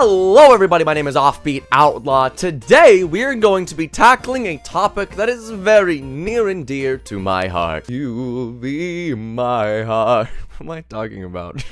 Hello everybody, my name is Offbeat Outlaw. Today we are going to be tackling a topic that is very near and dear to my heart. You'll be my heart. What am I talking about?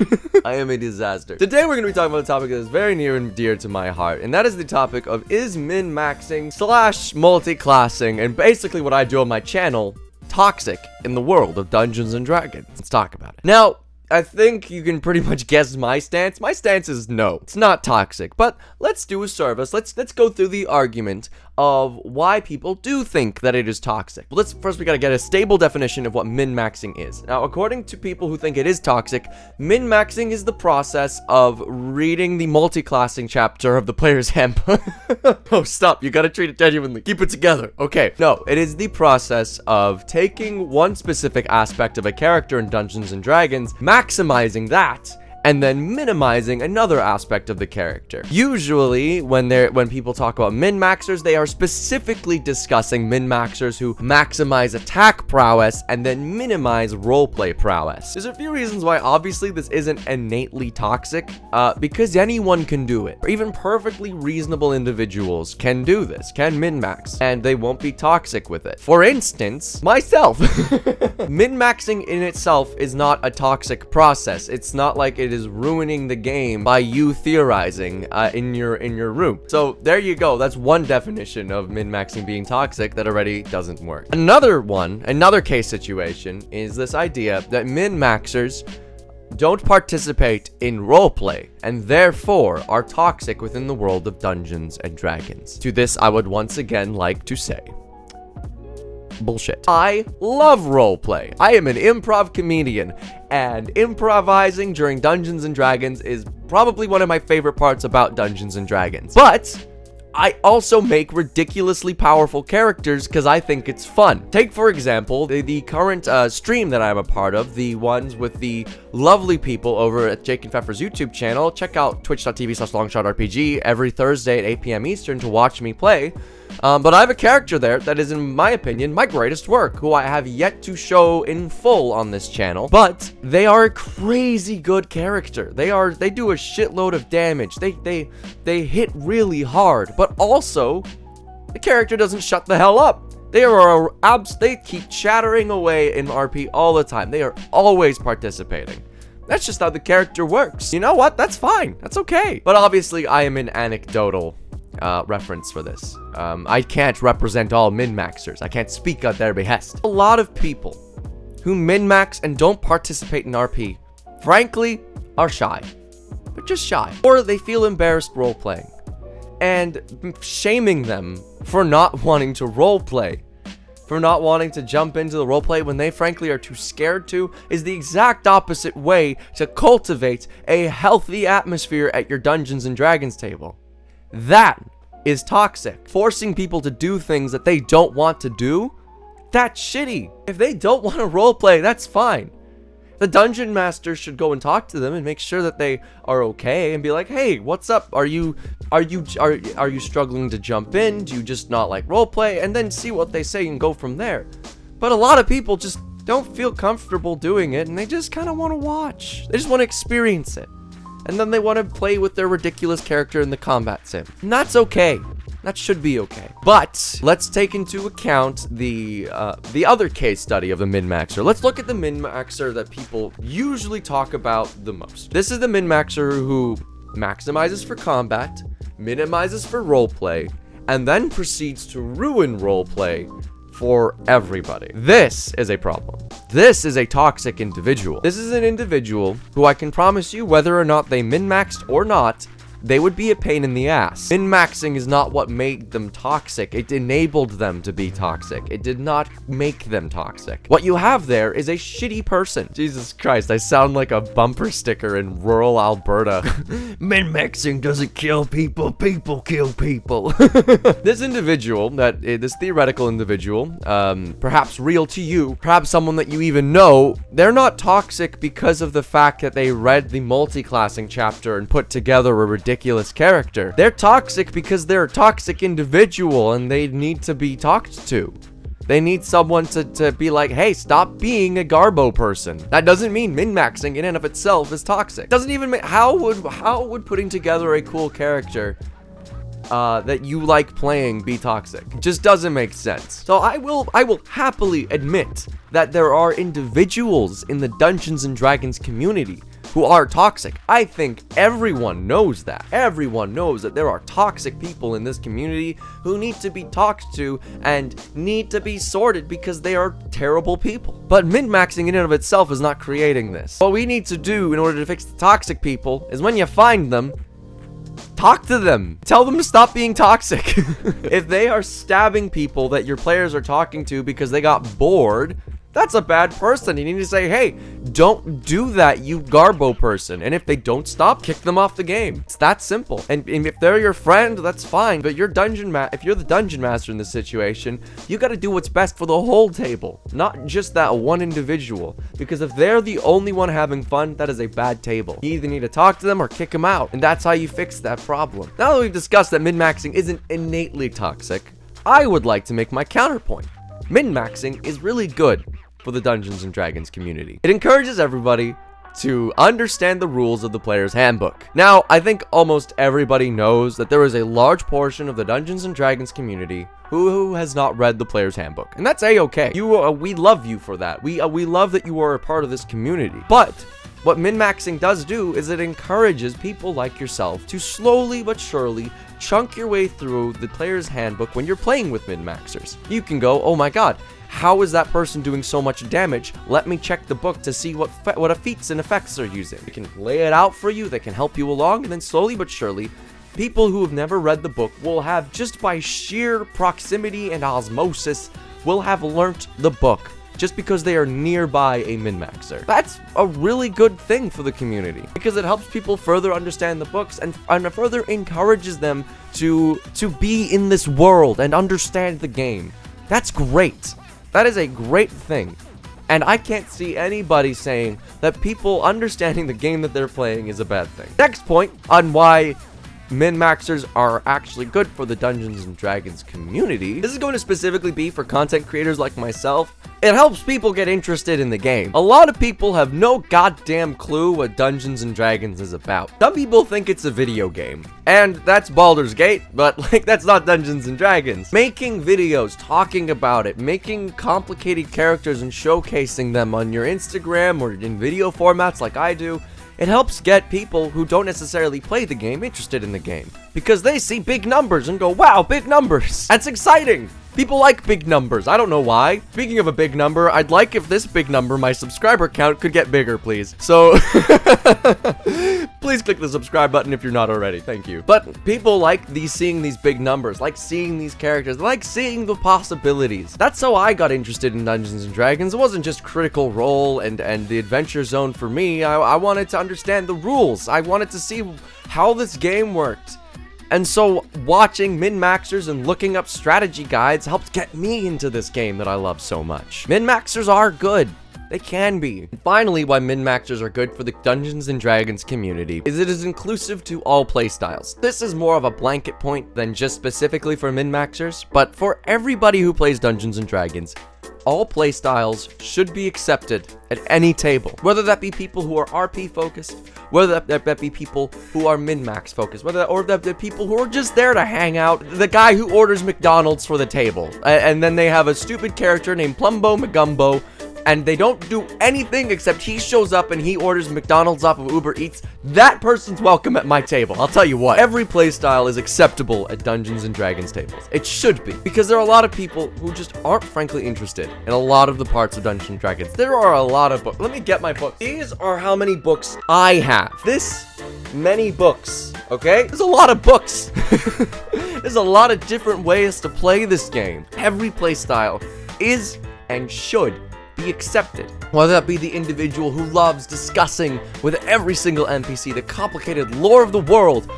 I am a disaster. Today we're going to be talking about a topic that is very near and dear to my heart, and that is the topic of is min-maxing / multi-classing, and basically what I do on my channel, toxic in the world of Dungeons and Dragons. Let's talk about it. Now, I think you can pretty much guess my stance. My stance is no, it's not toxic. But let's do a service. Let's go through the argument of why people do think that it is toxic. Well, we gotta get a stable definition of what min-maxing is. Now, according to people who think it is toxic, min-maxing is the process of reading the multi-classing chapter of the player's handbook. Oh, stop. You gotta treat it genuinely. Keep it together. Okay. No, it is the process of taking one specific aspect of a character in Dungeons and Dragons, maximizing that, and then minimizing another aspect of the character. Usually, when people talk about min-maxers, they are specifically discussing min-maxers who maximize attack prowess and then minimize roleplay prowess. There's a few reasons why obviously this isn't innately toxic, because anyone can do it. Even perfectly reasonable individuals can do this, can min-max, and they won't be toxic with it. For instance, myself. Min-maxing in itself is not a toxic process. It's not like it is ruining the game by you theorizing in your room. So there you go. That's one definition of min-maxing being toxic that already doesn't work. Another case situation is this idea that min-maxers don't participate in roleplay and therefore are toxic within the world of Dungeons and Dragons. To this, I would once again like to say, bullshit. I love roleplay. I am an improv comedian, and improvising during Dungeons and Dragons is probably one of my favorite parts about Dungeons and Dragons. But I also make ridiculously powerful characters because I think it's fun. Take, for example, the current stream that I'm a part of, the ones with the lovely people over at Jake and Pfeffer's YouTube channel. Check out twitch.tv/longshotrpg every Thursday at 8 p.m. Eastern to watch me play. But I have a character there that is, in my opinion, my greatest work, who I have yet to show in full on this channel. But they are a crazy good character. They do a shitload of damage. They hit really hard, but also the character doesn't shut the hell up. They keep chattering away in RP all the time. They are always participating. That's just how the character works. You know what? That's fine. That's okay. But obviously, I am an anecdotal reference for this. I can't represent all min-maxers. I can't speak at their behest. A lot of people who min-max and don't participate in RP, frankly, are shy. They're just shy. Or they feel embarrassed role-playing. And shaming them for not wanting to role-play, for not wanting to jump into the roleplay when they frankly are too scared to, is the exact opposite way to cultivate a healthy atmosphere at your Dungeons and Dragons table. That is toxic. Forcing people to do things that they don't want to do, that's shitty. If they don't want to roleplay, that's fine. The dungeon master should go and talk to them and make sure that they are okay and be like, hey, what's up? Are you struggling to jump in? Do you just not like roleplay? And then see what they say and go from there. But a lot of people just don't feel comfortable doing it, and they just kind of want to watch. They just want to experience it. And then they want to play with their ridiculous character in the combat sim. And that's okay. That should be okay. But let's take into account the other case study of the min-maxer. Let's look at the min-maxer that people usually talk about the most. This is the min-maxer who maximizes for combat, minimizes for roleplay, and then proceeds to ruin roleplay for everybody. This is a problem. This is a toxic individual. This is an individual who I can promise you, whether or not they min-maxed or not, they would be a pain in the ass. Min-maxing is not what made them toxic. It enabled them to be toxic. It did not make them toxic. What you have there is a shitty person. Jesus Christ, I sound like a bumper sticker in rural Alberta. Min-maxing doesn't kill people, people kill people. This individual, this theoretical individual, perhaps real to you, perhaps someone that you even know, they're not toxic because of the fact that they read the multi-classing chapter and put together a ridiculous character. They're toxic because they're a toxic individual and they need to be talked to. They need someone to be like, hey, stop being a Garbo person. That doesn't mean min-maxing in and of itself is toxic. Doesn't even mean, how would putting together a cool character that you like playing be toxic? It just doesn't make sense. So I will happily admit that there are individuals in the Dungeons and Dragons community who are toxic. I think everyone knows that. Everyone knows that there are toxic people in this community who need to be talked to and need to be sorted because they are terrible people. But min-maxing in and of itself is not creating this. What we need to do in order to fix the toxic people is when you find them, talk to them. Tell them to stop being toxic. If they are stabbing people that your players are talking to because they got bored, that's a bad person. You need to say, hey, don't do that, you Garbo person. And if they don't stop, kick them off the game. It's that simple. And if they're your friend, that's fine. But if you're the dungeon master in this situation, you got to do what's best for the whole table, not just that one individual. Because if they're the only one having fun, that is a bad table. You either need to talk to them or kick them out. And that's how you fix that problem. Now that we've discussed that min-maxing isn't innately toxic, I would like to make my counterpoint. Min-maxing is really good for the Dungeons and Dragons community. It encourages everybody to understand the rules of the player's handbook. Now, I think almost everybody knows that there is a large portion of the Dungeons and Dragons community who has not read the player's handbook, and that's a-okay. We love you for that. We love that you are a part of this community. But what min-maxing does do is it encourages people like yourself to slowly but surely chunk your way through the player's handbook when you're playing with min-maxers. You can go, oh my god, how is that person doing so much damage? Let me check the book to see what feats and effects they're using. They can lay it out for you, they can help you along, and then slowly but surely, people who have never read the book will have, just by sheer proximity and osmosis, will have learnt the book just because they are nearby a min-maxer. That's a really good thing for the community because it helps people further understand the books and further encourages them to be in this world and understand the game. That's great. That is a great thing. And I can't see anybody saying that people understanding the game that they're playing is a bad thing. Next point on why min-maxers are actually good for the Dungeons and Dragons community. This is going to specifically be for content creators like myself. It helps people get interested in the game. A lot of people have no goddamn clue what Dungeons and Dragons is about. Some people think it's a video game, and that's Baldur's Gate, but like that's not Dungeons and Dragons. Making videos, talking about it, making complicated characters and showcasing them on your Instagram or in video formats like I do, it helps get people who don't necessarily play the game interested in the game because they see big numbers and go, wow, big numbers. That's exciting. People like big numbers. I don't know why. Speaking of a big number, I'd like if this big number, my subscriber count, could get bigger, please. So, please click the subscribe button if you're not already. Thank you. But people like seeing these big numbers, like seeing these characters, like seeing the possibilities. That's how I got interested in Dungeons and Dragons. It wasn't just Critical Role and the Adventure Zone for me. I wanted to understand the rules. I wanted to see how this game worked. And so watching min-maxers and looking up strategy guides helped get me into this game that I love so much. Min-maxers are good. They can be. And finally, why min-maxers are good for the Dungeons and Dragons community is it is inclusive to all playstyles. This is more of a blanket point than just specifically for min-maxers, but for everybody who plays Dungeons and Dragons, all playstyles should be accepted at any table. Whether that be people who are RP focused, whether that be people who are min-max focused, or that be people who are just there to hang out. The guy who orders McDonald's for the table, and then they have a stupid character named Plumbo McGumbo, and they don't do anything except he shows up and he orders McDonald's off of Uber Eats. That person's welcome at my table. I'll tell you what, every playstyle is acceptable at Dungeons and Dragons tables. It should be, because there are a lot of people who just aren't frankly interested in a lot of the parts of Dungeons and Dragons. There are a lot of books. Let me get my book. These are how many books I have. This many books, okay? There's a lot of books. There's a lot of different ways to play this game. Every playstyle is and should be accepted. Whether that be the individual who loves discussing with every single NPC the complicated lore of the world,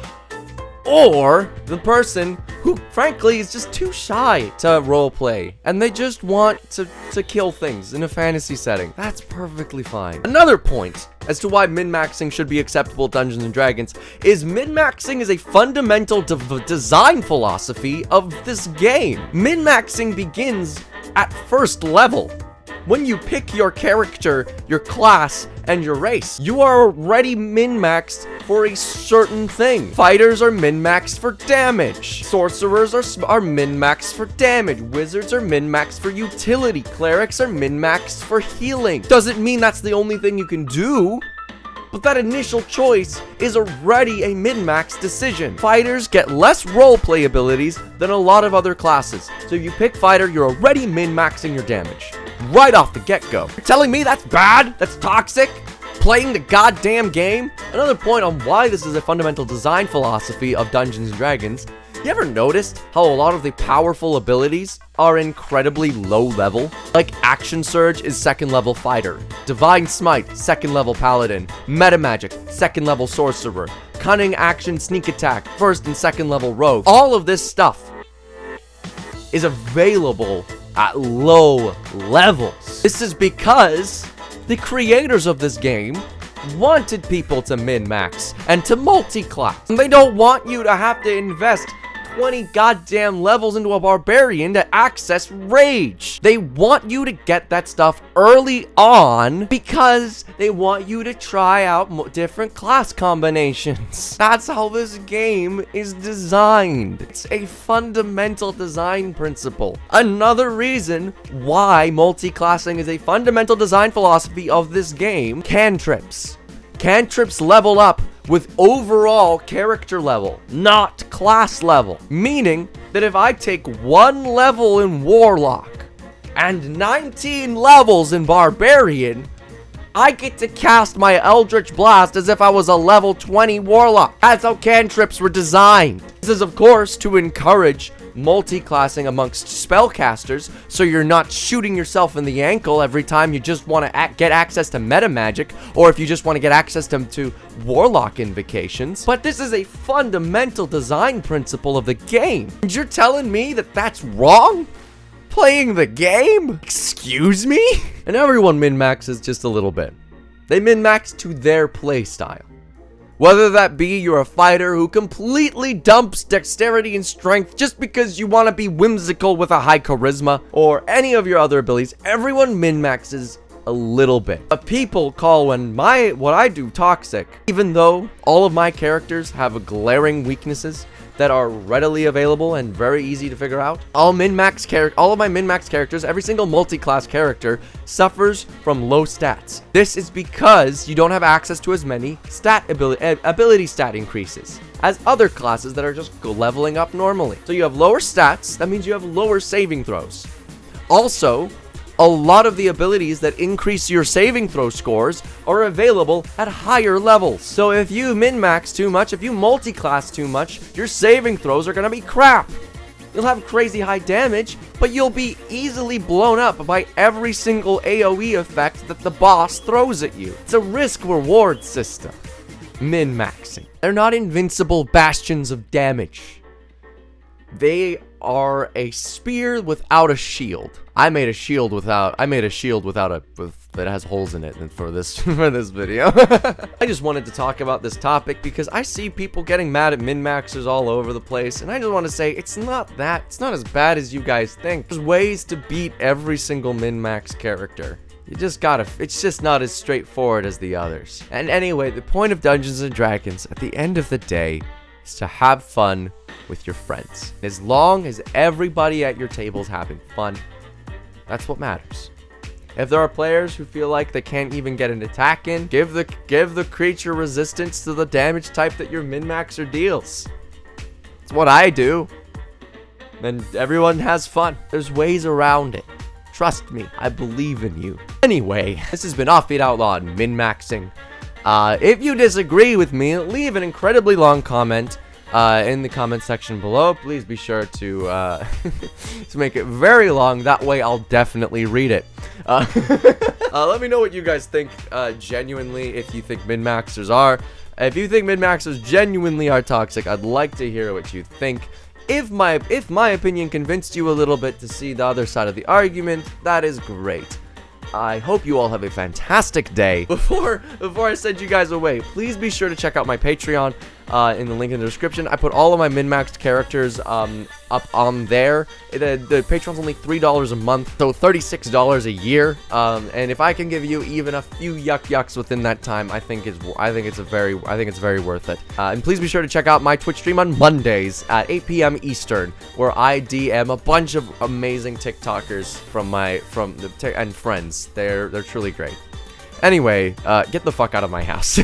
or the person who frankly is just too shy to roleplay and they just want to kill things in a fantasy setting. That's perfectly fine. Another point as to why min-maxing should be acceptable at Dungeons and Dragons is min-maxing is a fundamental design philosophy of this game. Min-maxing begins at first level. When you pick your character, your class, and your race, you are already min-maxed for a certain thing. Fighters are min-maxed for damage. Sorcerers are min-maxed for damage. Wizards are min-maxed for utility. Clerics are min-maxed for healing. Doesn't mean that's the only thing you can do, but that initial choice is already a min-max decision. Fighters get less roleplay abilities than a lot of other classes. So if you pick fighter, you're already min-maxing your damage. Right off the get-go. You're telling me that's bad? That's toxic? Playing the goddamn game? Another point on why this is a fundamental design philosophy of Dungeons & Dragons. You ever noticed how a lot of the powerful abilities are incredibly low level? Like Action Surge is 2nd level fighter, Divine Smite, 2nd level paladin, Meta Magic, 2nd level sorcerer, Cunning Action Sneak Attack, 1st and 2nd level rogue. All of this stuff is available at low levels. This is because the creators of this game wanted people to min-max and to multi-class. And they don't want you to have to invest 20 goddamn levels into a barbarian to access rage. They want you to get that stuff early on because they want you to try out different class combinations. That's how this game is designed. It's a fundamental design principle. Another reason why multi-classing is a fundamental design philosophy of this game: cantrips. Cantrips level up with overall character level, not class level. Meaning that if I take 1 level in Warlock and 19 levels in Barbarian, I get to cast my Eldritch Blast as if I was a level 20 Warlock. That's how cantrips were designed. This is, of course, to encourage multi-classing amongst spellcasters, so you're not shooting yourself in the ankle every time you just want to get access to meta magic, or if you just want to get access to warlock invocations. But this is a fundamental design principle of the game. And you're telling me that that's wrong? Playing the game? Excuse me? And everyone min-maxes just a little bit. They min-max to their playstyle. Whether that be you're a fighter who completely dumps dexterity and strength just because you want to be whimsical with a high charisma, or any of your other abilities, everyone min-maxes a little bit. But people call what I do toxic, even though all of my characters have glaring weaknesses that are readily available and very easy to figure out. All of my min-max characters, every single multi-class character, suffers from low stats. This is because you don't have access to as many ability stat increases as other classes that are just leveling up normally. So you have lower stats, that means you have lower saving throws. Also, a lot of the abilities that increase your saving throw scores are available at higher levels. So if you min-max too much, if you multi-class too much, your saving throws are gonna be crap. You'll have crazy high damage, but you'll be easily blown up by every single AoE effect that the boss throws at you. It's a risk-reward system. Min-maxing. They're not invincible bastions of damage. They are a spear without a shield. I made a shield that has holes in it for this video. I just wanted to talk about this topic because I see people getting mad at min-maxers all over the place, and I just want to say it's not as bad as you guys think. There's ways to beat every single min-max character. It's just not as straightforward as the others. And anyway, the point of Dungeons & Dragons at the end of the day is to have fun with your friends. As long as everybody at your table is having fun, that's what matters. If there are players who feel like they can't even get an attack in, give the creature resistance to the damage type that your min-maxer deals. It's what I do. And everyone has fun. There's ways around it. Trust me, I believe in you. Anyway, this has been Offbeat Outlaw and min-maxing. If you disagree with me, leave an incredibly long comment in the comment section below. Please be sure to to make it very long. That way I'll definitely read it. Let me know what you guys think genuinely, if you think min-maxers are. If you think min-maxers genuinely are toxic, I'd like to hear what you think. If my opinion convinced you a little bit to see the other side of the argument, that is great. I hope you all have a fantastic day. Before I send you guys away, please be sure to check out my Patreon. in the link in the description. I put all of my min-maxed characters up on there. The Patreon's only $3 a month, so $36 a year. And if I can give you even a few yucks within that time, I think it's very worth it. And please be sure to check out my Twitch stream on Mondays at 8 p.m. Eastern, where I DM a bunch of amazing TikTokers and friends. They're truly great. Anyway, get the fuck out of my house.